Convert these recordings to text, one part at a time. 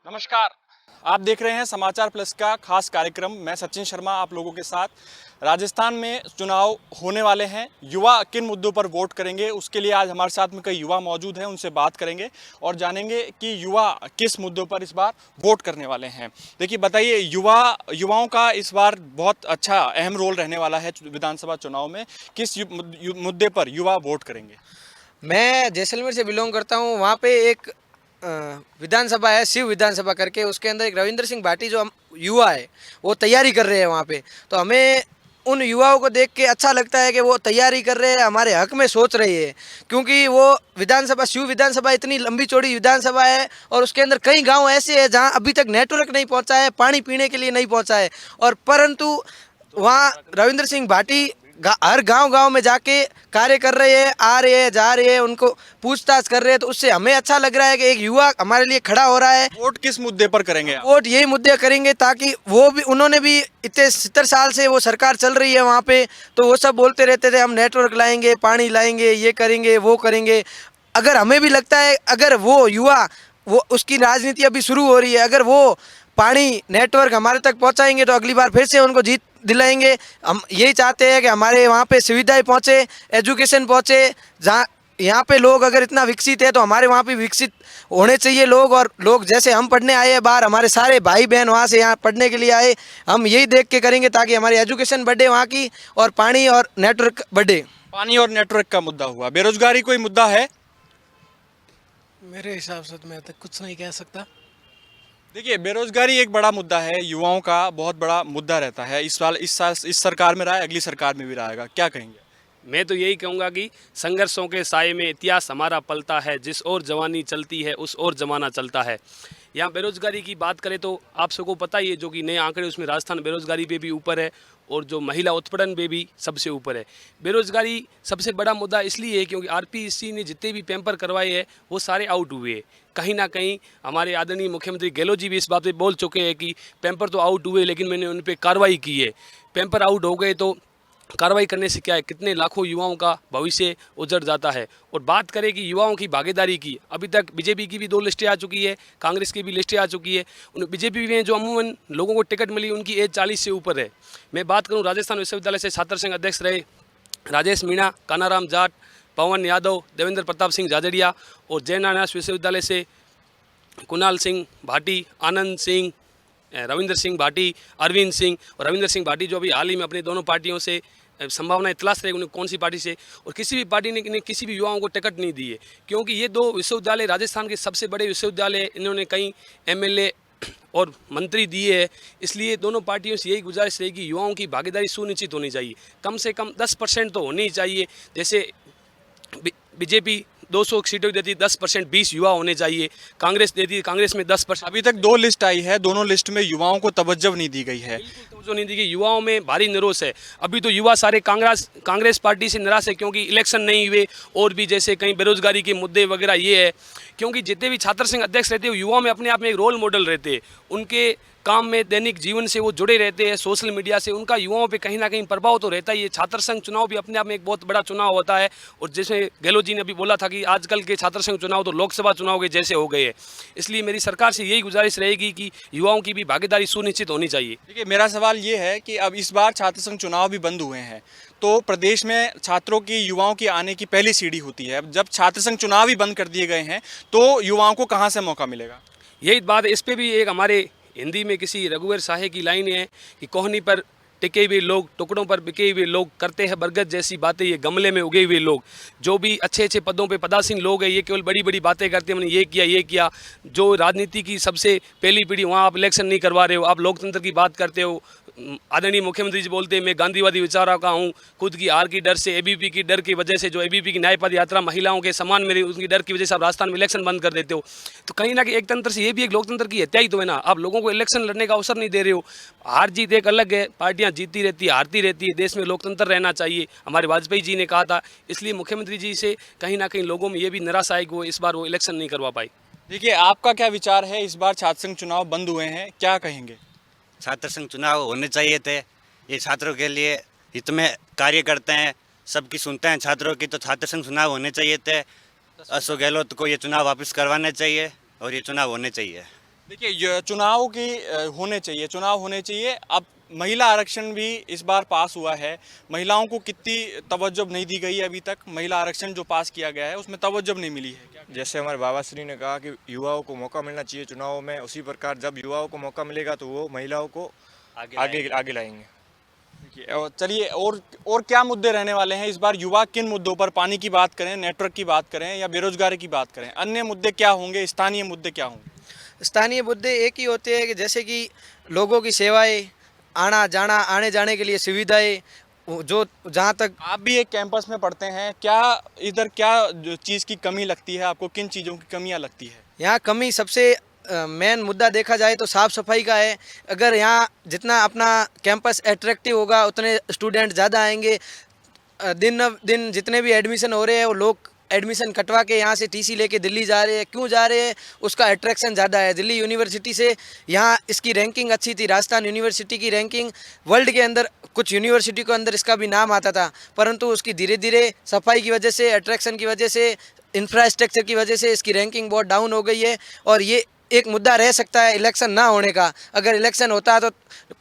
नमस्कार, आप देख रहे हैं समाचार प्लस का खास कार्यक्रम। मैं सचिन शर्मा आप लोगों के साथ। राजस्थान में चुनाव होने वाले हैं। युवा किन मुद्दों पर वोट करेंगे, उसके लिए आज हमारे साथ में कई युवा मौजूद हैं। उनसे बात करेंगे और जानेंगे कि युवा किस मुद्दों पर इस बार वोट करने वाले हैं। देखिए, बताइए, युवाओं का इस बार बहुत अच्छा अहम रोल रहने वाला है विधानसभा चुनाव में। किस मुद्दे पर युवा वोट करेंगे? मैं जैसलमेर से बिलोंग करता हूँ। वहाँ पे एक विधानसभा है, शिव विधानसभा करके। उसके अंदर एक रविंद्र सिंह भाटी जो हम युवा है वो तैयारी कर रहे हैं वहाँ पे। तो हमें उन युवाओं को देख के अच्छा लगता है कि वो तैयारी कर रहे हैं, हमारे हक में सोच रही है। क्योंकि वो विधानसभा, शिव विधानसभा इतनी लंबी चौड़ी विधानसभा है और उसके अंदर कई गांव ऐसे हैं जहाँ अभी तक नेटवर्क नहीं पहुँचा है, पानी पीने के लिए नहीं पहुँचा है। और परंतु वहाँ रविंद्र सिंह भाटी हर गांव में जाके कार्य कर रहे हैं, आ रहे हैं, जा रहे हैं, उनको पूछताछ कर रहे हैं। तो उससे हमें अच्छा लग रहा है कि एक युवा हमारे लिए खड़ा हो रहा है। वोट किस मुद्दे पर करेंगे आप? वोट यही मुद्दे करेंगे ताकि वो भी, उन्होंने भी इतने 70 साल से वो सरकार चल रही है वहाँ पे, तो वो सब बोलते रहते थे हम नेटवर्क लाएंगे, पानी लाएंगे, ये करेंगे, वो करेंगे। अगर हमें भी लगता है, अगर वो युवा, वो उसकी राजनीति अभी शुरू हो रही है, अगर वो पानी नेटवर्क हमारे तक पहुँचाएंगे तो अगली बार फिर से उनको जीत दिलाएंगे। हम यही चाहते हैं कि हमारे वहाँ पे सुविधाएं पहुँचे, एजुकेशन पहुँचे। जहाँ यहाँ पे लोग अगर इतना विकसित है तो हमारे वहाँ पे विकसित होने चाहिए लोग। और लोग जैसे हम पढ़ने आए हैं बाहर, हमारे सारे भाई बहन वहाँ से यहाँ पढ़ने के लिए आए। हम यही देख के करेंगे ताकि हमारी एजुकेशन बढ़े वहाँ की, और पानी और नेटवर्क बढ़े। पानी और नेटवर्क का मुद्दा हुआ, बेरोजगारी कोई मुद्दा है? मेरे हिसाब से तो मैं तक कुछ नहीं कह सकता। देखिए, बेरोजगारी एक बड़ा मुद्दा है, युवाओं का बहुत बड़ा मुद्दा रहता है। इस साल इस सरकार में रहा है, अगली सरकार में भी रहेगा। क्या कहेंगे? मैं तो यही कहूँगा कि संघर्षों के साए में इतिहास हमारा पलता है, जिस ओर जवानी चलती है उस ओर जमाना चलता है। यहाँ बेरोजगारी की बात करें तो आप सबको पता ही है, जो कि नए आंकड़े उसमें राजस्थान बेरोजगारी पे भी ऊपर है और जो महिला उत्पीड़न पे भी सबसे ऊपर है। बेरोजगारी सबसे बड़ा मुद्दा इसलिए है क्योंकि आरपीएससी ने जितने भी पेपर करवाए हैं वो सारे आउट हुए हैं। कहीं ना कहीं हमारे आदरणीय मुख्यमंत्री गहलोत जी भी इस बात पे बोल चुके हैं कि पेपर तो आउट हुए लेकिन मैंने उन पर कार्रवाई की है। पेपर आउट हो गए तो कार्रवाई करने से क्या है, कितने लाखों युवाओं का भविष्य उजड़ जाता है। और बात करें कि युवाओं की भागीदारी की, अभी तक बीजेपी की भी 2 लिस्टें आ चुकी है, कांग्रेस की भी लिस्टें आ चुकी है। उन बीजेपी में जो अमूमन लोगों को टिकट मिली उनकी एज 40 से ऊपर है। मैं बात करूं, राजस्थान विश्वविद्यालय से छात्र संघ अध्यक्ष रहे राजेश मीणा, कानाराम जाट, पवन यादव, देवेंद्र प्रताप सिंह जाजड़िया, और जयनारायण विश्वविद्यालय से कुणाल सिंह भाटी, आनंद सिंह, रविंद्र सिंह भाटी, अरविंद सिंह। और रविंद्र सिंह भाटी जो अभी हाल ही में अपनी दोनों पार्टियों से संभावनाएं तलाश रहे उन्हें कौन सी पार्टी से, और किसी भी पार्टी ने इन्हें किसी भी युवाओं को टिकट नहीं दी है। क्योंकि ये 2 विश्वविद्यालय राजस्थान के सबसे बड़े विश्वविद्यालय, इन्होंने कई एमएलए और मंत्री दिए है। इसलिए दोनों पार्टियों से यही गुजारिश रहेगी, युवाओं की भागीदारी सुनिश्चित होनी चाहिए। कम से कम 10% तो होनी ही चाहिए। जैसे बीजेपी 200 सीटों देती, 10% 20 युवा होने चाहिए। कांग्रेस देती, कांग्रेस में 10%। अभी तक 2 लिस्ट आई है, दोनों लिस्ट में युवाओं को तवज्जो नहीं दी गई है। जो नहीं दी गई, युवाओं में भारी निरोष है। अभी तो युवा सारे कांग्रेस पार्टी से निराश है क्योंकि इलेक्शन नहीं हुए, और भी जैसे कहीं बेरोजगारी के मुद्दे वगैरह ये है। क्योंकि जितने भी छात्र संघ अध्यक्ष रहते हैं युवाओं में अपने आप में एक रोल मॉडल रहते हैं। उनके काम में दैनिक जीवन से वो जुड़े रहते हैं, सोशल मीडिया से उनका युवाओं पे कहीं ना कहीं प्रभाव तो रहता ही है। छात्र संघ चुनाव भी अपने आप में एक बहुत बड़ा चुनाव होता है। और जैसे गहलोत जी ने अभी बोला था कि आजकल के छात्र संघ चुनाव तो लोकसभा चुनाव के जैसे हो गए हैं। इसलिए मेरी सरकार से यही गुजारिश रहेगी कि युवाओं की भी भागीदारी सुनिश्चित होनी चाहिए। देखिए, मेरा सवाल ये है कि अब इस बार छात्र संघ चुनाव भी बंद हुए हैं, तो प्रदेश में छात्रों की, युवाओं की आने की पहली सीढ़ी होती है। अब जब छात्र संघ चुनाव ही बंद कर दिए गए हैं तो युवाओं को कहाँ से मौका मिलेगा? यही बात है। इस पे भी एक हमारे हिंदी में किसी रघुवर साहे की लाइन है कि कोहनी पर टिके हुए लोग, टुकड़ों पर बिके हुए लोग, करते हैं बरगद जैसी बातें ये गमले में उगे हुए लोग। जो भी अच्छे अच्छे पदों पे पदासीन लोग हैं ये केवल बड़ी बड़ी बातें करते हैं, मैंने ये किया। जो राजनीति की सबसे पहली पीढ़ी, वहाँ आप इलेक्शन नहीं करवा रहे हो, आप लोकतंत्र की बात करते हो। आदरणीय मुख्यमंत्री जी बोलते हैं मैं गांधीवादी विचारों का हूँ, खुद की हार की डर से, एबीपी की डर की वजह से, जो एबीपी की न्याय पद यात्रा महिलाओं के समान मेरी, उसकी डर की वजह से आप राजस्थान में इलेक्शन बंद कर देते हो। तो कहीं ना कहीं एक तंत्र से ये भी एक लोकतंत्र की हत्या ही तो है ना। आप लोगों को इलेक्शन लड़ने का अवसर नहीं दे रहे हो। हार जीत एक अलग है, पार्टियां जीतती रहती है, हारती रहती है, देश में लोकतंत्र रहना चाहिए, हमारे वाजपेयी जी ने कहा था। इसलिए मुख्यमंत्री जी से कहीं ना कहीं लोगों में ये भी निराशा आई कि वो इस बार वो इलेक्शन नहीं करवा पाए। देखिए, आपका क्या विचार है? इस बार छात्र संघ चुनाव बंद हुए हैं, क्या कहेंगे? छात्र संघ चुनाव होने चाहिए थे। ये छात्रों के लिए हित में कार्य करते हैं, सबकी सुनते हैं छात्रों की, तो छात्र संघ चुनाव होने चाहिए थे। अशोक गहलोत को ये चुनाव वापस करवाने चाहिए और ये चुनाव होने चाहिए। देखिए ये चुनाव की होने चाहिए, चुनाव होने चाहिए। अब महिला आरक्षण भी इस बार पास हुआ है, महिलाओं को कितनी तवज्जो नहीं दी गई है अभी तक। महिला आरक्षण जो पास किया गया है उसमें तवज्जो नहीं मिली है। क्या जैसे हमारे बाबा श्री ने कहा कि युवाओं को मौका मिलना चाहिए चुनाव में, उसी प्रकार जब युवाओं को मौका मिलेगा तो वो महिलाओं को आगे लाएंगे। देखिए, और चलिए और क्या मुद्दे रहने वाले हैं इस बार? युवा किन मुद्दों पर, पानी की बात करें, नेटवर्क की बात करें या बेरोजगारी की बात करें, अन्य मुद्दे क्या होंगे, स्थानीय मुद्दे क्या होंगे? स्थानीय मुद्दे एक ही होते हैं कि जैसे कि लोगों की सेवाएं, आना जाना, आने जाने के लिए सुविधाएं, जो जहाँ तक आप भी एक कैंपस में पढ़ते हैं, क्या इधर क्या चीज़ की कमी लगती है आपको? किन चीज़ों की कमियां लगती है? यहाँ कमी सबसे मेन मुद्दा देखा जाए तो साफ़ सफाई का है। अगर यहाँ जितना अपना कैंपस अट्रैक्टिव होगा उतने स्टूडेंट ज़्यादा आएंगे। दिन दिन जितने भी एडमिशन हो रहे हैं वो लोग एडमिशन कटवा के यहाँ से टीसी लेके दिल्ली जा रहे हैं। क्यों जा रहे हैं? उसका अट्रैक्शन ज़्यादा है। दिल्ली यूनिवर्सिटी से यहाँ इसकी रैंकिंग अच्छी थी, राजस्थान यूनिवर्सिटी की रैंकिंग वर्ल्ड के अंदर कुछ यूनिवर्सिटी के अंदर इसका भी नाम आता था, परंतु उसकी धीरे धीरे सफाई की वजह से, अट्रैक्शन की वजह से, इंफ्रास्ट्रक्चर की वजह से इसकी रैंकिंग बहुत डाउन हो गई है। और ये एक मुद्दा रह सकता है इलेक्शन ना होने का। अगर इलेक्शन होता तो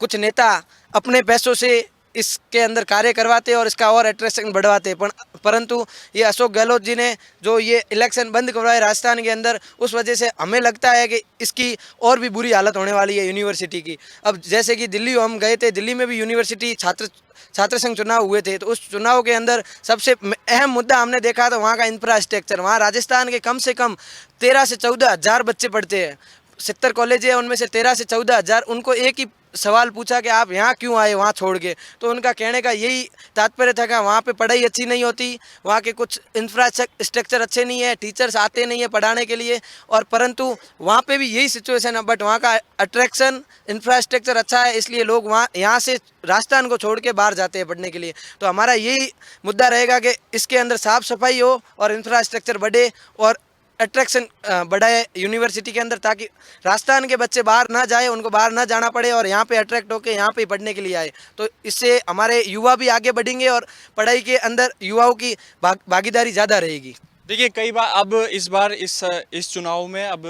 कुछ नेता अपने पैसों से इसके अंदर कार्य करवाते और इसका और अट्रैक्शन बढ़वाते, परंतु ये अशोक गहलोत जी ने जो ये इलेक्शन बंद करवाए राजस्थान के अंदर, उस वजह से हमें लगता है कि इसकी और भी बुरी हालत होने वाली है यूनिवर्सिटी की। अब जैसे कि दिल्ली हम गए थे, दिल्ली में भी यूनिवर्सिटी छात्र संघ चुनाव हुए थे, तो उस चुनाव के अंदर सबसे अहम मुद्दा हमने देखा तो वहाँ का इंफ्रास्ट्रक्चर। वहाँ राजस्थान के कम से कम 13 से 14 हज़ार बच्चे पढ़ते हैं। 70 कॉलेज है, उनमें से 13 से 14 हज़ार। उनको एक ही सवाल पूछा कि आप यहाँ क्यों आए वहाँ छोड़ के, तो उनका कहने का यही तात्पर्य था कि वहाँ पे पढ़ाई अच्छी नहीं होती, वहाँ के कुछ इंफ्रास्ट्रक्चर अच्छे नहीं है, टीचर्स आते नहीं है पढ़ाने के लिए। और परंतु वहाँ पे भी यही सिचुएशन है, बट वहाँ का अट्रैक्शन, इंफ्रास्ट्रक्चर अच्छा है, इसलिए लोग वहाँ यहाँ से राजस्थान को छोड़ के बाहर जाते हैं पढ़ने के लिए। तो हमारा यही मुद्दा रहेगा कि इसके अंदर साफ़ सफाई हो और इंफ्रास्ट्रक्चर बढ़े और अट्रैक्शन बढ़ाए यूनिवर्सिटी के अंदर, ताकि राजस्थान के बच्चे बाहर ना जाए, उनको बाहर ना जाना पड़े और यहाँ पे अट्रैक्ट होकर यहाँ पे पढ़ने के लिए आए। तो इससे हमारे युवा भी आगे बढ़ेंगे और पढ़ाई के अंदर युवाओं की भागीदारी ज़्यादा रहेगी। देखिए कई बार अब इस बार इस चुनाव में अब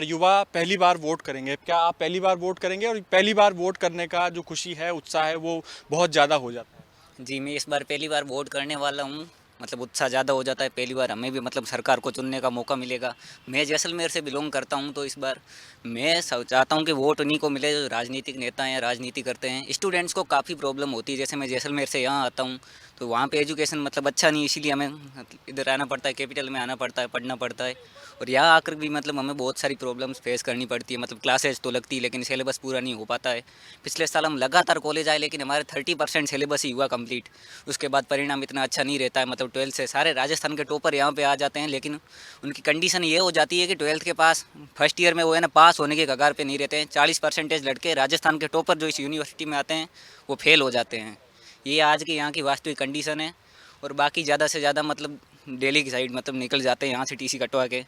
युवा पहली बार वोट करेंगे। क्या आप पहली बार वोट करेंगे? और पहली बार वोट करने का जो खुशी है, उत्साह है, वो बहुत ज़्यादा हो जाता है। जी, मैं इस बार पहली बार वोट करने वाला हूँ। मतलब उत्साह ज़्यादा हो जाता है, पहली बार हमें भी मतलब सरकार को चुनने का मौका मिलेगा। मैं जैसलमेर से बिलोंग करता हूँ, तो इस बार मैं चाहता हूँ कि वोट उन्हीं को मिले जो राजनीतिक नेता हैं, राजनीति करते हैं। स्टूडेंट्स को काफ़ी प्रॉब्लम होती है, जैसे मैं जैसलमेर से यहाँ आता हूँ तो वहाँ पे एजुकेशन मतलब अच्छा नहीं, इसीलिए हमें इधर आना पड़ता है, कैपिटल में आना पड़ता है, पढ़ना पड़ता है। और यहाँ आकर भी मतलब हमें बहुत सारी प्रॉब्लम्स फेस करनी पड़ती है। मतलब क्लासेज तो लगती है लेकिन सिलेबस पूरा नहीं हो पाता है। पिछले साल हम लगातार कॉलेज आए लेकिन हमारे 30% सिलेबस ही हुआ कंप्लीट। उसके बाद परिणाम इतना अच्छा नहीं रहता है। मतलब 12th से सारे राजस्थान के टॉपर यहाँ पे आ जाते हैं, लेकिन उनकी कंडीशन ये हो जाती है कि 12th के पास फर्स्ट ईयर में वो है ना पास होने के कगार पे नहीं रहते हैं। 40% लड़के राजस्थान के टॉपर जो इस यूनिवर्सिटी में आते हैं वो फेल हो जाते हैं। ये आज की यहाँ की वास्तविक कंडीशन है। और बाकी ज़्यादा से ज़्यादा मतलब दिल्ली की साइड मतलब निकल जाते हैं यहाँ से टीसी कटवा के,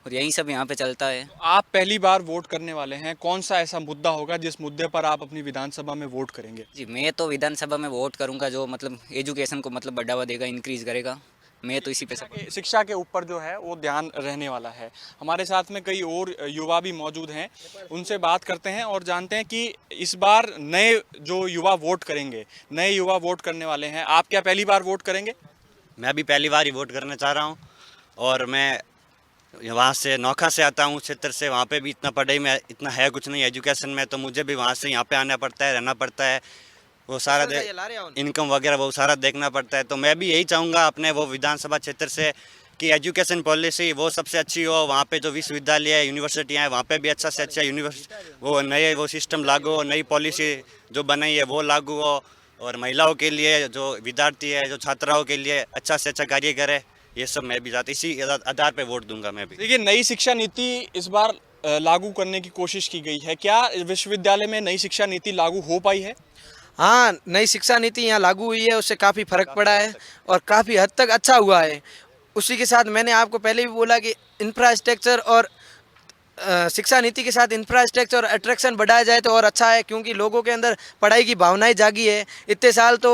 और यही सब यहाँ पे चलता है। आप पहली बार वोट करने वाले हैं, कौन सा ऐसा मुद्दा होगा जिस मुद्दे पर आप अपनी विधानसभा में वोट करेंगे? जी, मैं तो विधानसभा में वोट करूँगा जो मतलब एजुकेशन को मतलब बढ़ावा देगा, इंक्रीज़ करेगा। मैं तो इसी पे सब शिक्षा के ऊपर जो है वो ध्यान रहने वाला है। हमारे साथ में कई और युवा भी मौजूद हैं, उनसे बात करते हैं और जानते हैं कि इस बार नए जो युवा वोट करेंगे, नए युवा वोट करने वाले हैं। आप क्या पहली बार वोट करेंगे? मैं भी पहली बार ही वोट करना चाह रहा हूँ। और मैं वहाँ से नौखा से आता हूँ क्षेत्र से, वहाँ पे भी इतना पढ़ाई में इतना है कुछ नहीं एजुकेशन में, तो मुझे भी वहाँ से यहाँ पे आना पड़ता है, रहना पड़ता है, वो सारा इनकम वगैरह वो सारा देखना पड़ता है। तो मैं भी यही चाहूँगा अपने वो विधानसभा क्षेत्र से कि एजुकेशन पॉलिसी वो सबसे अच्छी हो। वहाँ पे जो विश्वविद्यालय है, यूनिवर्सिटियाँ हैं, वहाँ पे भी अच्छा से अच्छा वो नए वो सिस्टम लागू हो, नई पॉलिसी जो बनाई है वो लागू हो, और महिलाओं के लिए जो विद्यार्थी है, जो छात्राओं के लिए अच्छा से अच्छा कार्य करे। ये सब मैं भी चाहता, इसी आधार पे वोट दूंगा मैं भी। देखिए नई शिक्षा नीति इस बार लागू करने की कोशिश की गई है। क्या विश्वविद्यालय में नई शिक्षा नीति लागू हो पाई है? हाँ, नई शिक्षा नीति यहाँ लागू हुई है, उससे काफ़ी फर्क पड़ा है और काफ़ी हद तक अच्छा हुआ है। उसी के साथ मैंने आपको पहले भी बोला कि इंफ्रास्ट्रक्चर और शिक्षा नीति के साथ इंफ्रास्ट्रक्चर और अट्रैक्शन बढ़ाया जाए तो और अच्छा है, क्योंकि लोगों के अंदर पढ़ाई की भावनाएं जागी है। इतने साल तो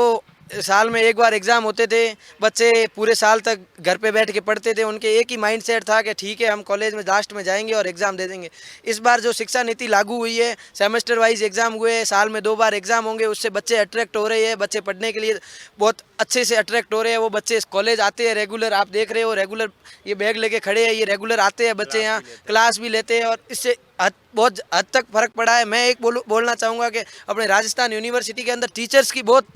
साल में एक बार एग्ज़ाम होते थे, बच्चे पूरे साल तक घर पे बैठ के पढ़ते थे, उनके एक ही माइंड सेट था कि ठीक है हम कॉलेज में लास्ट में जाएंगे और एग्ज़ाम दे देंगे। इस बार जो शिक्षा नीति लागू हुई है, सेमेस्टर वाइज एग्ज़ाम हुए, साल में 2 बार एग्ज़ाम होंगे, उससे बच्चे अट्रैक्ट हो रहे हैं, बच्चे पढ़ने के लिए बहुत अच्छे से अट्रैक्ट हो रहे हैं। वो बच्चे कॉलेज आते हैं रेगुलर, आप देख रहे हो रेगुलर ये बैग लेके खड़े हैं, ये रेगुलर आते हैं बच्चे, यहाँ क्लास भी लेते हैं और इससे बहुत हद तक फ़र्क पड़ा है। मैं एक बोलना चाहूँगा कि अपने राजस्थान यूनिवर्सिटी के अंदर टीचर्स की बहुत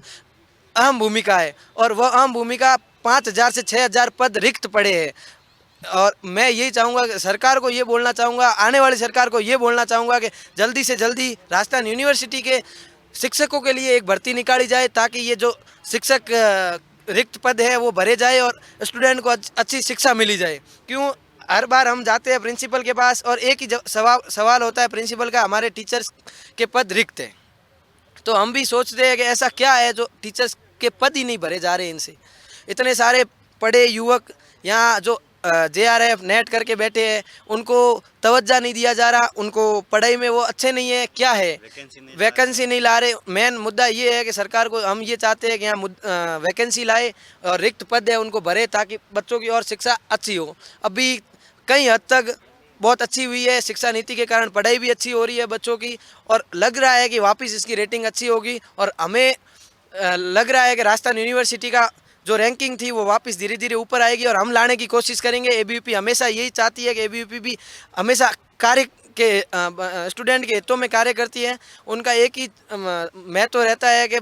अहम भूमिका है और वह अहम भूमिका 5,000 से 6,000 पद रिक्त पड़े हैं। और मैं यही चाहूँगा कि सरकार को ये बोलना चाहूँगा, आने वाली सरकार को ये बोलना चाहूँगा कि जल्दी से जल्दी राजस्थान यूनिवर्सिटी के शिक्षकों के लिए एक भर्ती निकाली जाए ताकि ये जो शिक्षक रिक्त पद है वो भरे जाए और स्टूडेंट को अच्छी शिक्षा मिली जाए। क्यों हर बार हम जाते हैं प्रिंसिपल के पास और एक ही सवाल होता है प्रिंसिपल का, हमारे टीचर्स के पद रिक्त हैं। तो हम भी सोचते हैं कि ऐसा क्या है जो टीचर्स के पद ही नहीं भरे जा रहे इनसे। इतने सारे पढ़े युवक यहाँ जो JRF नेट करके बैठे हैं, उनको तवज्जो नहीं दिया जा रहा, उनको पढ़ाई में वो अच्छे नहीं है। क्या है, वैकेंसी नहीं ला रहे। मेन मुद्दा ये है कि सरकार को हम ये चाहते हैं कि यहाँ वैकेंसी लाए और रिक्त पद है उनको भरे ताकि बच्चों की और शिक्षा अच्छी हो। अभी कई हद तक बहुत अच्छी हुई है, शिक्षा नीति के कारण पढ़ाई भी अच्छी हो रही है बच्चों की और लग रहा है कि वापस इसकी रेटिंग अच्छी होगी और हमें लग रहा है कि राजस्थान यूनिवर्सिटी का जो रैंकिंग थी वो वापस धीरे धीरे ऊपर आएगी और हम लाने की कोशिश करेंगे। ABVP हमेशा यही चाहती है कि ABVP भी हमेशा कार्य के स्टूडेंट के हितों में कार्य करती है। उनका एक ही महत्व रहता है कि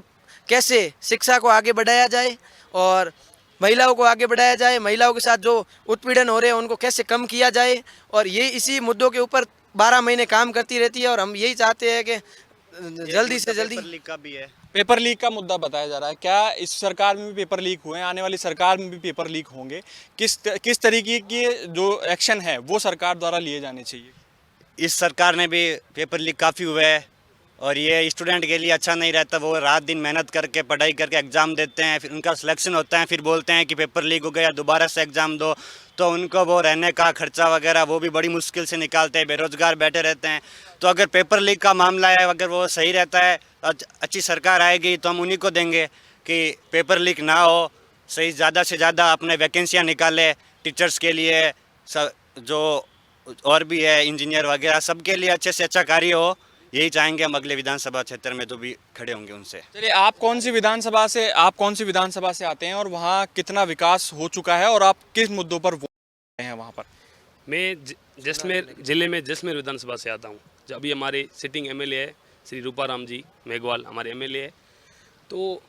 कैसे शिक्षा को आगे बढ़ाया जाए और महिलाओं को आगे बढ़ाया जाए, महिलाओं के साथ जो उत्पीड़न हो रहे हैं उनको कैसे कम किया जाए और ये इसी मुद्दों के ऊपर 12 महीने काम करती रहती है और हम यही चाहते हैं कि जल्दी से जल्दी। पेपर लीक का भी है, पेपर लीक का मुद्दा बताया जा रहा है। क्या इस सरकार में भी पेपर लीक हुए हैं, आने वाली सरकार में भी पेपर लीक होंगे? किस तरीके के जो एक्शन है वो सरकार द्वारा लिए जाने चाहिए? इस सरकार ने भी पेपर लीक काफ़ी हुए हैं और ये स्टूडेंट के लिए अच्छा नहीं रहता। वो रात दिन मेहनत करके पढ़ाई करके एग्ज़ाम देते हैं, फिर उनका सिलेक्शन होता है, फिर बोलते हैं कि पेपर लीक हो गया, दोबारा से एग्ज़ाम दो। तो उनको वो रहने का खर्चा वगैरह वो भी बड़ी मुश्किल से निकालते हैं, बेरोज़गार बैठे रहते हैं। तो अगर पेपर लीक का मामला है, अगर वो सही रहता है, अच्छी सरकार आएगी तो हम उन्हीं को देंगे कि पेपर लीक ना हो, सही ज़्यादा से ज़्यादा अपने वैकेंसियाँ निकाले टीचर्स के लिए, जो और भी है इंजीनियर वगैरह, सबके लिए अच्छे से अच्छा कार्य हो। यही चाहेंगे हम अगले विधानसभा क्षेत्र में जो भी खड़े होंगे उनसे। चलिए, आप कौन सी विधानसभा से आते हैं और वहाँ कितना विकास हो चुका है और आप किस मुद्दों पर वोट करते हैं वहाँ पर? मैं जैसलमेर जिले में जैसलमेर विधानसभा से आता हूँ। जो अभी हमारे सिटिंग MLA है श्री रूपाराम जी मेघवाल हमारे MLA है। तो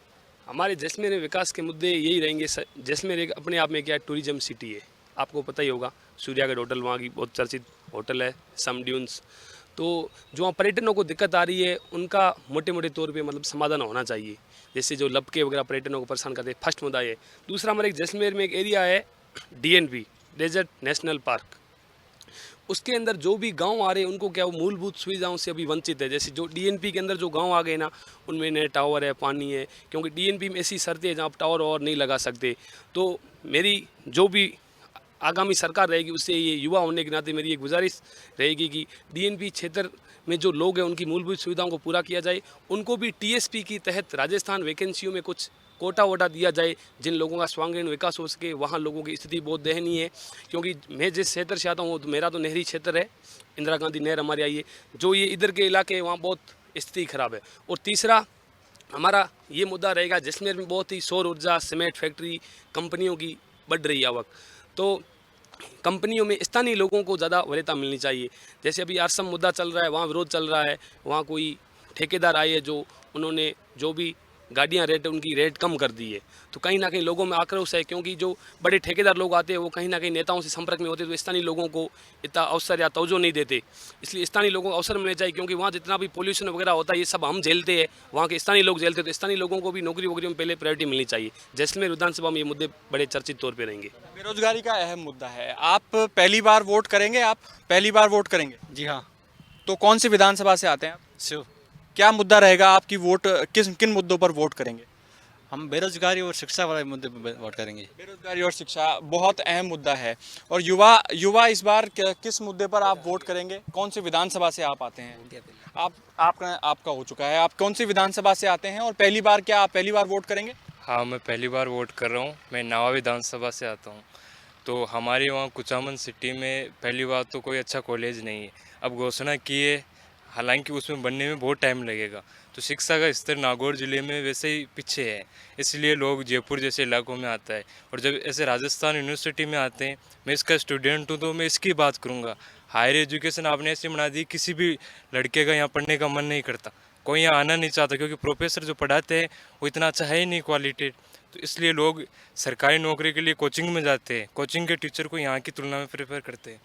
हमारे जैसलमेर में विकास के मुद्दे यही रहेंगे। जैसलमेर एक अपने आप में क्या टूरिज्म सिटी है, आपको पता ही होगा। सूर्यागढ़ होटल वहाँ की बहुत चर्चित होटल है, सम ड्यून्स। तो जो वहाँ पर्यटनों को दिक्कत आ रही है उनका मोटे मोटे तौर पे मतलब समाधान होना चाहिए। जैसे जो लपके वगैरह पर्यटनों को परेशान करते हैं, फर्स्ट मुद्दा ये। दूसरा हमारे जैसलमेर में एक एरिया है DNP डेजर्ट नेशनल पार्क, उसके अंदर जो भी गांव आ रहे हैं उनको क्या वो मूलभूत सुविधाओं से अभी वंचित है। जैसे जो DNP के अंदर जो गांव आ गए ना, उनमें नए टावर है, पानी है, क्योंकि DNP में ऐसी शर्तें हैं जहाँ आप टावर और नहीं लगा सकते। तो मेरी जो भी आगामी सरकार रहेगी उससे ये युवा होने के नाते मेरी एक गुजारिश रहेगी कि DNP क्षेत्र में जो लोग हैं उनकी मूलभूत सुविधाओं को पूरा किया जाए। उनको भी TSP के तहत राजस्थान वैकेंसियों में कुछ कोटा वोटा दिया जाए जिन लोगों का स्वांगीण विकास हो सके। वहाँ लोगों की स्थिति बहुत दयनीय है, क्योंकि मैं जिस क्षेत्र से आता हूँ तो मेरा तो नहरी क्षेत्र है, इंदिरा गांधी नहर हमारी आई है। जो ये इधर के इलाके हैं वहाँ बहुत स्थिति खराब है। और तीसरा हमारा ये मुद्दा रहेगा, जैसलमेर में बहुत ही सौर ऊर्जा, सीमेंट फैक्ट्री, कंपनियों की बढ़ रही आवक। तो कंपनियों में स्थानीय लोगों को ज़्यादा वरीयता मिलनी चाहिए। जैसे अभी आरसम मुद्दा चल रहा है, वहाँ विरोध चल रहा है। वहाँ कोई ठेकेदार आए हैं जो उन्होंने जो भी गाड़ियाँ रेट उनकी रेट कम कर दी है। तो कहीं ना कहीं लोगों में आक्रोश है, क्योंकि जो बड़े ठेकेदार लोग आते हैं वो कहीं ना कहीं नेताओं से संपर्क में होते हैं, तो स्थानीय लोगों को इतना अवसर या तवज्जो नहीं देते। इसलिए स्थानीय लोगों को अवसर मिलना चाहिए, क्योंकि वहाँ जितना भी पोल्यूशन वगैरह होता है ये सब हम झेलते हैं, वहाँ के स्थानीय लोग झेलते हैं। तो स्थानीय लोगों को भी नौकरी वोकरी में पहले प्रायोरिटी मिलनी चाहिए। जैसलमेर विधानसभा में ये मुद्दे बड़े चर्चित तौर पर रहेंगे। बेरोजगारी का अहम मुद्दा है। आप पहली बार वोट करेंगे? आप पहली बार वोट करेंगे? जी हाँ। तो कौन सी विधानसभा से आते हैं आप? शिव। क्या मुद्दा रहेगा आपकी वोट, किन मुद्दों पर वोट करेंगे? हम बेरोजगारी और शिक्षा वाले मुद्दे पर वोट करेंगे। बेरोजगारी और शिक्षा बहुत अहम मुद्दा है। और युवा इस बार किस मुद्दे पर आप वोट करेंगे? कौन सी विधानसभा से आप आते हैं? आपका हो चुका है। आप कौन सी विधानसभा से आते हैं और पहली बार क्या आप पहली बार वोट करेंगे? हाँ, मैं पहली बार वोट कर रहा हूँ। मैं नावा विधानसभा से आता हूँ। तो हमारे वहाँ कुचामन सिटी में पहली बात तो कोई अच्छा कॉलेज नहीं है। अब घोषणा की है, हालांकि उसमें बनने में बहुत टाइम लगेगा। तो शिक्षा का स्तर नागौर ज़िले में वैसे ही पीछे है, इसलिए लोग जयपुर जैसे इलाकों में आता है। और जब ऐसे राजस्थान यूनिवर्सिटी में आते हैं, मैं इसका स्टूडेंट हूँ तो मैं इसकी बात करूँगा। हायर एजुकेशन आपने ऐसी बना दी, किसी भी लड़के का यहाँ पढ़ने का मन नहीं करता, कोई यहाँ आना नहीं चाहता, क्योंकि प्रोफेसर जो पढ़ाते हैं वो इतना अच्छा है ही नहीं क्वालिटी। तो इसलिए लोग सरकारी नौकरी के लिए कोचिंग में जाते हैं, कोचिंग के टीचर को यहाँ की तुलना में प्रेफर करते हैं।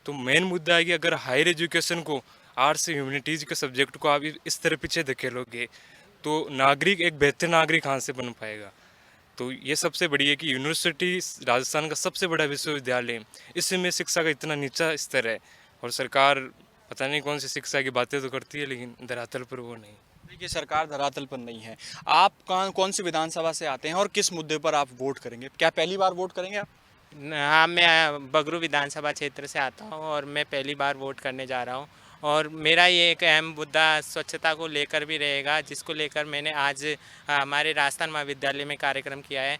तो मेन मुद्दा है कि अगर हायर एजुकेशन को, आर्ट्स ह्यूमैनिटीज़ के सब्जेक्ट को आप इस तरह पीछे धकेलोगे तो नागरिक, एक बेहतर नागरिक कहाँ से बन पाएगा। तो ये सबसे बड़ी है कि यूनिवर्सिटी राजस्थान का सबसे बड़ा विश्वविद्यालय है, इसमें शिक्षा का इतना नीचा स्तर है। और सरकार पता नहीं कौन सी शिक्षा की बातें तो करती है, लेकिन धरातल पर वो नहीं। देखिए, सरकार धरातल पर नहीं है। आप कौन सी विधानसभा से आते हैं और किस मुद्दे पर आप वोट करेंगे? क्या पहली बार वोट करेंगे आप? हाँ, मैं बगरू विधानसभा क्षेत्र से आता हूँ और मैं पहली बार वोट करने जा रहा हूँ। और मेरा ये एक अहम मुद्दा स्वच्छता को लेकर भी रहेगा, जिसको लेकर मैंने आज हमारे राजस्थान महाविद्यालय में कार्यक्रम किया है।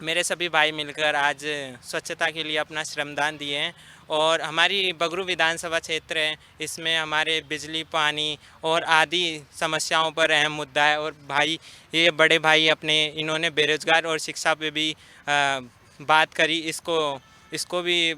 मेरे सभी भाई मिलकर आज स्वच्छता के लिए अपना श्रमदान दिए हैं। और हमारी बगरू विधानसभा क्षेत्र है, इसमें हमारे बिजली, पानी और आदि समस्याओं पर अहम मुद्दा है। और भाई, ये बड़े भाई अपने, इन्होंने बेरोजगार और शिक्षा पे भी बात करी। इसको भी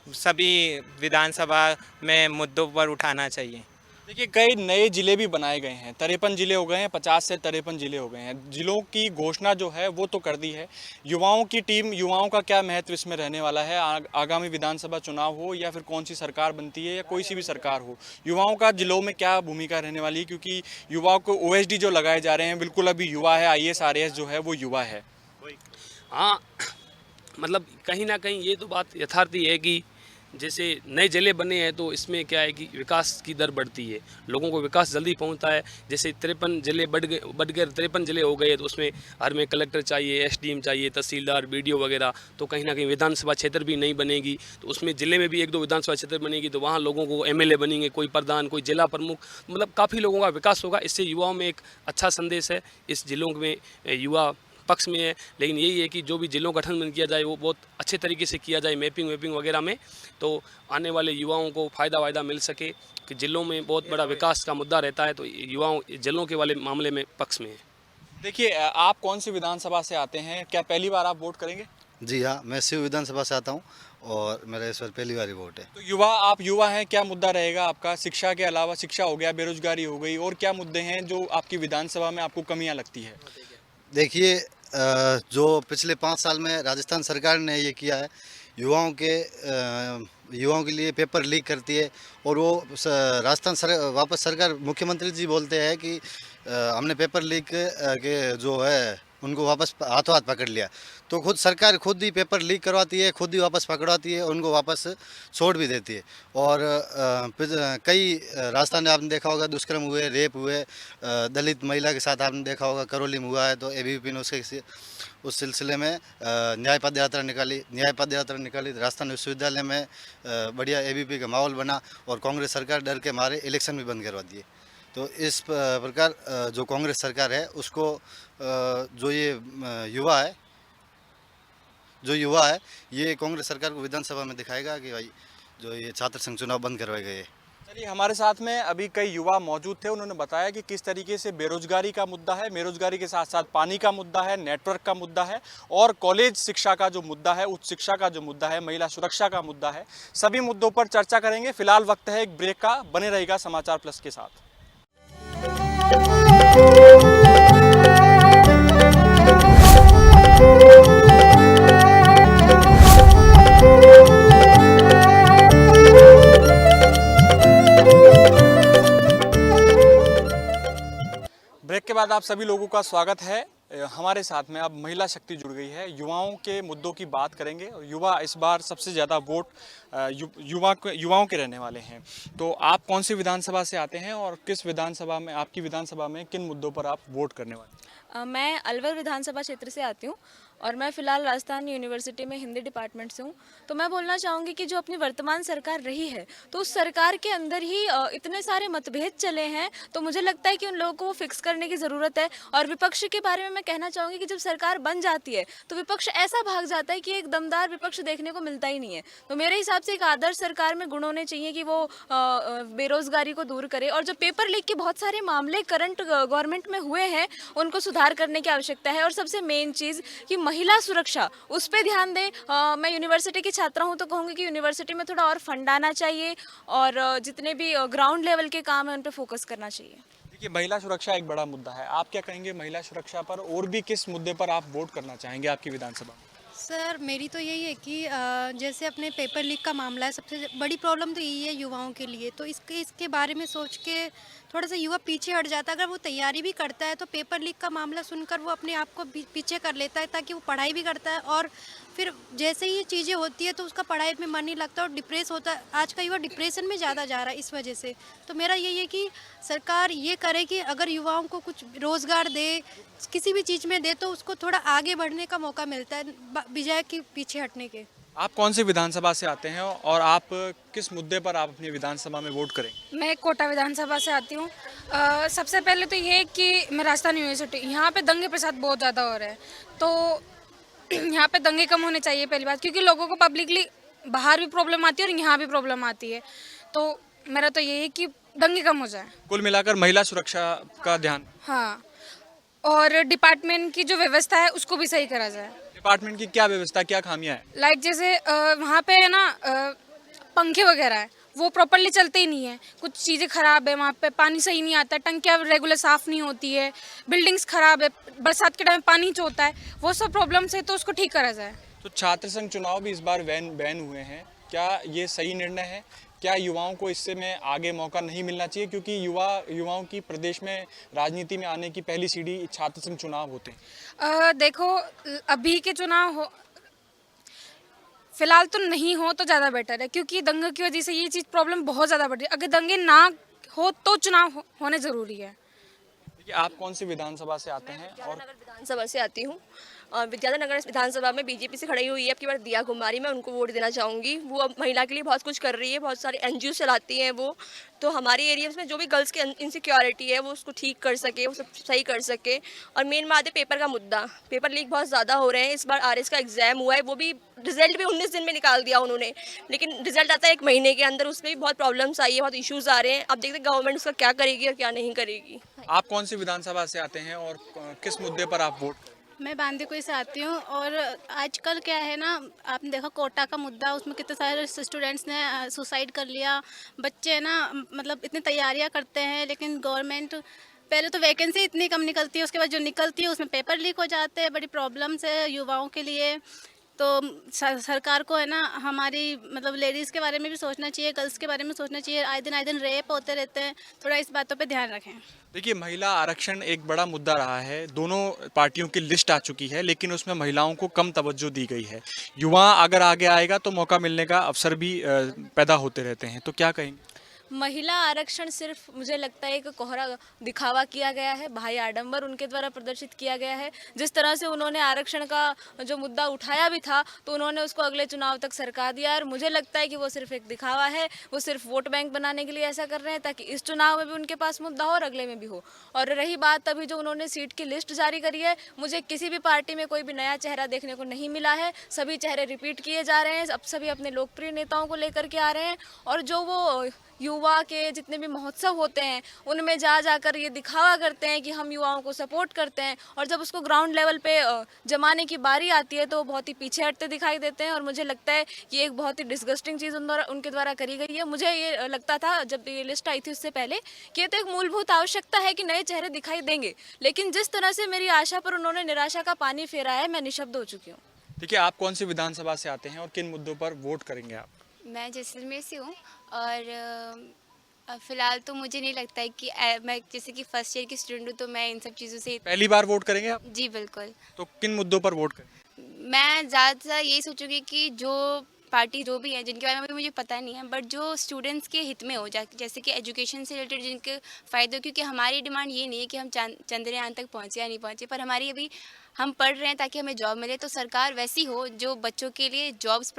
सभी विधानसभा में मुद्दों पर उठाना चाहिए। देखिए, कई नए जिले भी बनाए गए हैं, 53 जिले हो गए हैं, 50 से 53 जिले हो गए हैं। जिलों की घोषणा जो है वो तो कर दी है। युवाओं की टीम, युवाओं का क्या महत्व इसमें रहने वाला है? आगामी विधानसभा चुनाव हो या फिर कौन सी सरकार बनती है या कोई सी भी सरकार हो, युवाओं का जिलों में क्या भूमिका रहने वाली है? क्योंकि युवाओं को OSD जो लगाए जा रहे हैं, बिल्कुल अभी युवा है, IAS RAS जो है वो युवा है। हाँ, मतलब कहीं ना कहीं ये तो बात यथार्थी है कि जैसे नए जिले बने हैं तो इसमें क्या है कि विकास की दर बढ़ती है, लोगों को विकास जल्दी पहुंचता है। जैसे 53 जिले बढ़ गए 53 जिले हो गए, तो उसमें हर में कलेक्टर चाहिए, SDM चाहिए, तहसीलदार, BDO वगैरह। तो कहीं ना कहीं विधानसभा क्षेत्र भी नहीं बनेगी, तो उसमें ज़िले में भी 1-2 विधानसभा क्षेत्र बनेगी, तो वहाँ लोगों को MLA बनेंगे, कोई प्रधान, कोई जिला प्रमुख, मतलब काफ़ी लोगों का विकास होगा। इससे युवाओं में एक अच्छा संदेश है, इस जिलों में युवा पक्ष में है। लेकिन यही है कि जो भी जिलों का गठन किया जाए वो बहुत अच्छे तरीके से किया जाए, मैपिंग वगैरह में, तो आने वाले युवाओं को फ़ायदा मिल सके। कि जिलों में बहुत बड़ा विकास का मुद्दा रहता है, तो युवाओं जिलों के वाले मामले में पक्ष में है। देखिए, आप कौन सी विधानसभा से आते हैं? क्या पहली बार आप वोट करेंगे? जी हाँ, मैं शिव विधानसभा से आता हूँ और मेरा इस बार पहली बार ही वोट है। तो आप युवा हैं, क्या मुद्दा रहेगा आपका? शिक्षा के अलावा, शिक्षा हो गया, बेरोजगारी हो गई, और क्या मुद्दे हैं जो आपकी विधानसभा में आपको कमियां लगती है? देखिए, जो पिछले 5 साल में राजस्थान सरकार ने ये किया है, युवाओं के लिए पेपर लीक करती है। और वो वापस सरकार, मुख्यमंत्री जी बोलते हैं कि हमने पेपर लीक के जो है उनको वापस हाथों हाथ पकड़ लिया। तो सरकार खुद ही पेपर लीक करवाती है, खुद ही वापस पकड़वाती है, उनको वापस छोड़ भी देती है। और कई राजस्थान में आपने देखा होगा दुष्कर्म हुए, रेप हुए, दलित महिला के साथ आपने देखा होगा करौली में हुआ है। तो ABVP ने उस सिलसिले में न्याय पद यात्रा निकाली। राजस्थान विश्वविद्यालय में बढ़िया ABVP का माहौल बना और कांग्रेस सरकार डर के मारे इलेक्शन भी बंद करवा दिए। तो इस प्रकार जो कांग्रेस सरकार है उसको जो युवा है ये कांग्रेस सरकार को विधानसभा में दिखाएगा कि भाई जो ये छात्र संघ चुनाव बंद करवाए गए। चलिए, हमारे साथ में अभी कई युवा मौजूद थे, उन्होंने बताया कि किस तरीके से बेरोजगारी का मुद्दा है, बेरोजगारी के साथ साथ पानी का मुद्दा है, नेटवर्क का मुद्दा है, और कॉलेज शिक्षा का जो मुद्दा है, उच्च शिक्षा का जो मुद्दा है, महिला सुरक्षा का मुद्दा है। सभी मुद्दों पर चर्चा करेंगे। फिलहाल वक्त है एक ब्रेक का, बने रहेगा समाचार प्लस के साथ। ब्रेक के बाद आप सभी लोगों का स्वागत है। हमारे साथ में अब महिला शक्ति जुड़ गई है। युवाओं के मुद्दों की बात करेंगे और युवा इस बार सबसे ज़्यादा वोट युवाओं के रहने वाले हैं। तो आप कौन सी विधानसभा से आते हैं और किस विधानसभा में, आपकी विधानसभा में किन मुद्दों पर आप वोट करने वाले हैं? मैं अलवर विधानसभा क्षेत्र से आती हूँ और मैं फ़िलहाल राजस्थान यूनिवर्सिटी में हिंदी डिपार्टमेंट से हूँ। तो मैं बोलना चाहूँगी कि जो अपनी वर्तमान सरकार रही है तो उस सरकार के अंदर ही इतने सारे मतभेद चले हैं, तो मुझे लगता है कि उन लोगों को फिक्स करने की ज़रूरत है। और विपक्ष के बारे में मैं कहना चाहूँगी कि जब सरकार बन जाती है तो विपक्ष ऐसा भाग जाता है कि एक दमदार विपक्ष देखने को मिलता ही नहीं है। तो मेरे हिसाब से एक आदर्श सरकार में गुण होने चाहिए कि वो बेरोज़गारी को दूर करे, और जो पेपर लीक के बहुत सारे मामले करंट गवर्नमेंट में हुए हैं उनको सुधार करने की आवश्यकता है। और सबसे मेन चीज़ कि महिला सुरक्षा, उस पर ध्यान दें। मैं यूनिवर्सिटी की छात्रा हूं तो कहूँगी कि यूनिवर्सिटी में थोड़ा और फंड आना चाहिए और जितने भी ग्राउंड लेवल के काम हैं उन पर फोकस करना चाहिए। देखिए, महिला सुरक्षा एक बड़ा मुद्दा है। आप क्या कहेंगे महिला सुरक्षा पर, और भी किस मुद्दे पर आप वोट करना चाहेंगे आपकी विधानसभा में? सर मेरी तो यही है कि जैसे अपने पेपर लीक का मामला है, सबसे बड़ी प्रॉब्लम तो यही है युवाओं के लिए। तो इसके बारे में सोच के थोड़ा सा युवा पीछे हट जाता है। अगर वो तैयारी भी करता है तो पेपर लीक का मामला सुनकर वो अपने आप को पीछे कर लेता है, ताकि वो पढ़ाई भी करता है और फिर जैसे ही ये चीज़ें होती है तो उसका पढ़ाई में मन नहीं लगता और डिप्रेस होता है। आज का युवा डिप्रेशन में ज़्यादा जा रहा है इस वजह से। तो मेरा यही है कि सरकार ये करे कि अगर युवाओं को कुछ रोज़गार दे, किसी भी चीज़ में दे, तो उसको थोड़ा आगे बढ़ने का मौका मिलता है बजाय कि पीछे हटने के। आप कौन सी विधानसभा से आते हैं और आप किस मुद्दे पर आप अपनी विधानसभा में वोट करेंगे? मैं कोटा विधानसभा से आती हूँ। सबसे पहले तो ये कि मैं राजस्थान यूनिवर्सिटी, यहाँ पे दंगे प्रसाद बहुत ज़्यादा हो रहे हैं, तो यहाँ पे दंगे कम होने चाहिए पहली बात, क्योंकि लोगों को पब्लिकली बाहर भी प्रॉब्लम आती है और यहाँ भी प्रॉब्लम आती है। तो मेरा तो यही है कि दंगे कम हो जाए। कुल मिलाकर महिला सुरक्षा का ध्यान। हाँ, और डिपार्टमेंट की जो व्यवस्था है उसको भी सही करा जाए। डिपार्टमेंट की क्या व्यवस्था, क्या खामियां हैं? लाइक जैसे वहाँ पे है ना पंखे वगैरह है वो प्रॉपरली चलते ही नहीं है, कुछ चीज़ें ख़राब है, वहाँ पे पानी सही नहीं आता, टंकियाँ रेगुलर साफ़ नहीं होती है, बिल्डिंग्स ख़राब है, बरसात के टाइम पानी चोता है, वो सब प्रॉब्लम्स है तो उसको ठीक करा जाए। तो छात्र संघ चुनाव भी इस बार बैन हुए हैं, क्या ये सही निर्णय है? क्या युवाओं को इससे में आगे मौका नहीं मिलना चाहिए, क्योंकि युवाओं की प्रदेश में राजनीति में आने की पहली सीढ़ी छात्र संघ चुनाव होते हैं? देखो, अभी के चुनाव फिलहाल तो नहीं हो तो ज़्यादा बेटर है, क्योंकि दंगे की वजह से ये चीज़ प्रॉब्लम बहुत ज़्यादा बढ़ रही है। अगर दंगे ना हो तो चुनाव होने ज़रूरी है। देखिए, आप कौन सी विधानसभा से आते हैं? और विधानसभा से आती हूँ। विद्याधर विधानसभा में बीजेपी से खड़ी हुई है आपकी बार दिया कुमारी, मैं उनको वोट देना चाहूँगी। वो अब महिला के लिए बहुत कुछ कर रही है, बहुत सारे एनजीओ चलाती हैं वो, तो हमारे एरियाज़ में जो भी गर्ल्स की इनसिक्योरिटी है वो उसको ठीक कर सके, वो सब सही कर सके। और मेन बात है पेपर का मुद्दा, पेपर लीक बहुत ज़्यादा हो रहे हैं। इस बार आरएस का एग्ज़ाम हुआ है, वो भी रिजल्ट भी 19 दिन में निकाल दिया उन्होंने, लेकिन रिजल्ट आता है 1 महीने के अंदर, उसमें भी बहुत प्रॉब्लम्स आई है, बहुत इश्यूज़ आ रहे हैं। अब देखते गवर्नमेंट उसका क्या करेगी और क्या नहीं करेगी। आप कौन सी विधानसभा से आते हैं और किस मुद्दे पर आप वोट? मैं बांदीकुई से आती हूँ और आजकल क्या है ना, आपने देखा कोटा का मुद्दा, उसमें कितने सारे स्टूडेंट्स ने सुसाइड कर लिया। बच्चे ना मतलब इतनी तैयारियाँ करते हैं, लेकिन गवर्नमेंट पहले तो वैकेंसी इतनी कम निकलती है, उसके बाद जो निकलती है उसमें पेपर लीक हो जाते हैं। बड़ी प्रॉब्लम्स है युवाओं के लिए। तो सरकार को है ना हमारी मतलब लेडीज़ के बारे में भी सोचना चाहिए, गर्ल्स के बारे में सोचना चाहिए। आए दिन रेप होते रहते हैं, थोड़ा इस बातों पे ध्यान रखें। देखिए, महिला आरक्षण एक बड़ा मुद्दा रहा है, दोनों पार्टियों की लिस्ट आ चुकी है, लेकिन उसमें महिलाओं को कम तवज्जो दी गई है। युवा अगर आगे आएगा तो मौका मिलने का अवसर भी पैदा होते रहते हैं, तो क्या कहेंगे? महिला आरक्षण सिर्फ मुझे लगता है एक कोहरा दिखावा किया गया है, बाह्य आडंबर उनके द्वारा प्रदर्शित किया गया है। जिस तरह से उन्होंने आरक्षण का जो मुद्दा उठाया भी था तो उन्होंने उसको अगले चुनाव तक सरका दिया, और मुझे लगता है कि वो सिर्फ एक दिखावा है। वो सिर्फ वोट बैंक बनाने के लिए ऐसा कर रहे हैं ताकि इस चुनाव में भी उनके पास मुद्दा हो और अगले में भी हो। और रही बात अभी जो उन्होंने सीट की लिस्ट जारी करी है, मुझे किसी भी पार्टी में कोई भी नया चेहरा देखने को नहीं मिला है। सभी चेहरे रिपीट किए जा रहे हैं, अब सभी अपने लोकप्रिय नेताओं को लेकर के आ रहे हैं। और जो वो युवा के जितने भी महोत्सव होते हैं उनमें जाकर ये दिखावा करते हैं कि हम युवाओं को सपोर्ट करते हैं, और जब उसको ग्राउंड लेवल पे जमाने की बारी आती है तो वो बहुत ही पीछे हटते दिखाई देते हैं। और मुझे लगता है कि एक बहुत ही डिस्गस्टिंग चीज़ उनके द्वारा करी गई है। मुझे ये लगता था जब ये लिस्ट आई थी उससे पहले कि ये तो एक मूलभूत आवश्यकता है कि नए चेहरे दिखाई देंगे, लेकिन जिस तरह से मेरी आशा पर उन्होंने निराशा का पानी फेरा है, मैं निशब्द हो चुकी हूँ। देखिए, आप कौन सी विधानसभा से आते हैं और किन मुद्दों पर वोट करेंगे आप? मैं जैसलमेर से हूँ और फ़िलहाल तो मुझे नहीं लगता है कि मैं जैसे कि फर्स्ट ईयर की स्टूडेंट हूँ तो मैं इन सब चीज़ों से। पहली बार वोट करेंगे आप? जी बिल्कुल। तो किन मुद्दों पर वोट करेंगे? मैं ज़्यादातर यही सोचूंगी कि जो पार्टी जो भी है जिनके बारे में अभी मुझे पता नहीं है, बट जो स्टूडेंट्स के हित में हो, जैसे कि एजुकेशन से रिलेटेड जिनके फ़ायदे हो, क्योंकि हमारी डिमांड ये नहीं है कि हम चंद्रयान तक पहुँचे या नहीं पहुँचे, पर हमारी अभी हम पढ़ रहे हैं ताकि हमें जॉब मिले, तो सरकार वैसी हो जो बच्चों के लिए जॉब्स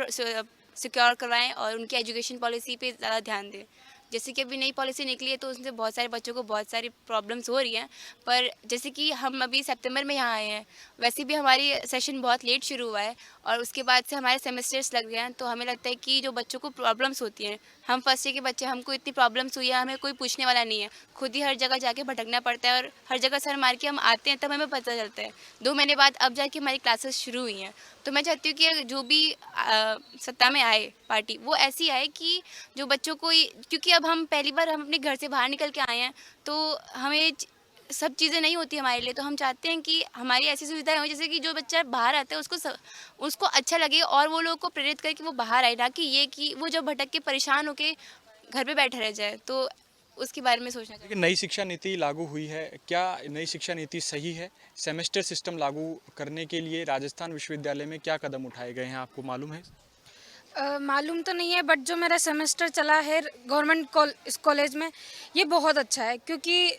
सिक्योर करवाएं और उनकी एजुकेशन पॉलिसी पे ज़्यादा ध्यान दें। जैसे कि अभी नई पॉलिसी निकली है तो उससे बहुत सारे बच्चों को बहुत सारी प्रॉब्लम्स हो रही हैं, पर जैसे कि हम अभी सितंबर में यहाँ आए हैं, वैसे भी हमारी सेशन बहुत लेट शुरू हुआ है और उसके बाद से हमारे सेमेस्टर्स लग गए हैं, तो हमें लगता है कि जो बच्चों को प्रॉब्लम्स होती हैं, हम फर्स्ट ईयर के बच्चे, हमको इतनी प्रॉब्लम्स हुई है, हमें कोई पूछने वाला नहीं है, खुद ही हर जगह जाके भटकना पड़ता है और हर जगह सर मार के हम आते हैं तब हमें पता चलता है 2 महीने बाद अब जाके हमारी क्लासेस शुरू हुई हैं। तो मैं चाहती हूँ कि जो भी सत्ता में आए पार्टी, वो ऐसी आए कि जो बच्चों को, क्योंकि अब हम पहली बार हम अपने घर से बाहर निकल के आए हैं तो हमें सब चीज़ें नहीं होती हमारे लिए, तो हम चाहते हैं कि हमारी ऐसी सुविधाएं हो जैसे कि जो बच्चा बाहर आता है उसको अच्छा लगे और वो लोगों को प्रेरित करे कि वो बाहर आए, ना कि ये कि वो जब भटक के परेशान होके घर पे बैठा रह जाए। तो उसके बारे में सोचना चाहिए। लेकिन नई शिक्षा नीति लागू हुई है, क्या नई शिक्षा नीति सही है? सेमेस्टर सिस्टम लागू करने के लिए राजस्थान विश्वविद्यालय में क्या कदम उठाए गए हैं, आपको मालूम है? मालूम तो नहीं है, बट जो मेरा सेमेस्टर चला है गवर्नमेंट कॉलेज में, ये बहुत अच्छा है, क्योंकि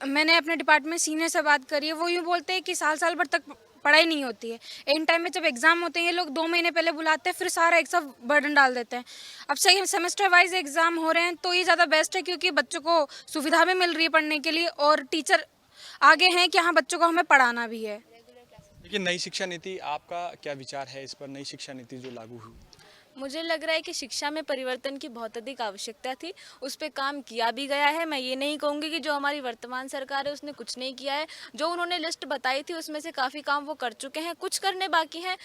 मैंने अपने डिपार्टमेंट सीनियर से बात करी है, वो यूँ बोलते हैं कि साल भर तक पढ़ाई नहीं होती है। इन टाइम में जब एग्ज़ाम होते हैं ये लोग 2 महीने पहले बुलाते हैं, फिर सारा एक साथ बर्डन डाल देते हैं। अब सही सेमेस्टर वाइज एग्ज़ाम हो रहे हैं तो ये ज़्यादा बेस्ट है, क्योंकि बच्चों को सुविधा भी मिल रही है पढ़ने के लिए और टीचर आगे हैं कि हाँ बच्चों को हमें पढ़ाना भी है। लेकिन नई शिक्षा नीति, आपका क्या विचार है इस पर? नई शिक्षा नीति जो लागू हुई, मुझे लग रहा है कि शिक्षा में परिवर्तन की बहुत अधिक आवश्यकता थी, उस पर काम किया भी गया है। मैं ये नहीं कहूँगी कि जो हमारी वर्तमान सरकार है उसने कुछ नहीं किया है। जो उन्होंने लिस्ट बताई थी उसमें से काफ़ी काम वो कर चुके हैं, कुछ करने बाकी हैं।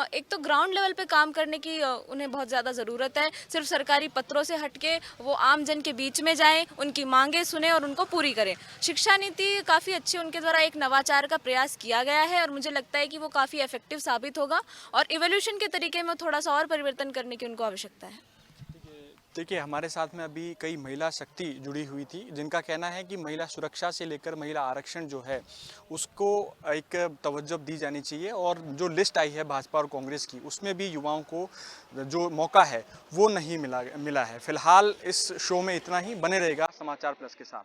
एक तो ग्राउंड लेवल पे काम करने की उन्हें बहुत ज़्यादा ज़रूरत है। सिर्फ सरकारी पत्रों से हटके वो आम जन के बीच में जाएँ, उनकी मांगें सुने और उनको पूरी करें। शिक्षा नीति काफ़ी अच्छी, उनके द्वारा एक नवाचार का प्रयास किया गया है और मुझे लगता है कि वो काफ़ी इफेक्टिव साबित होगा और इवोल्यूशन के तरीके में थोड़ा सा और परिवर्तन करने की उनको आवश्यकता है। देखिए हमारे साथ में अभी कई महिला शक्ति जुड़ी हुई थी, जिनका कहना है कि महिला सुरक्षा से लेकर महिला आरक्षण जो है उसको एक तवज्जो दी जानी चाहिए और जो लिस्ट आई है भाजपा और कांग्रेस की उसमें भी युवाओं को जो मौका है वो नहीं मिला है। फिलहाल इस शो में इतना ही। बने रहेगा समाचार प्लस के साथ।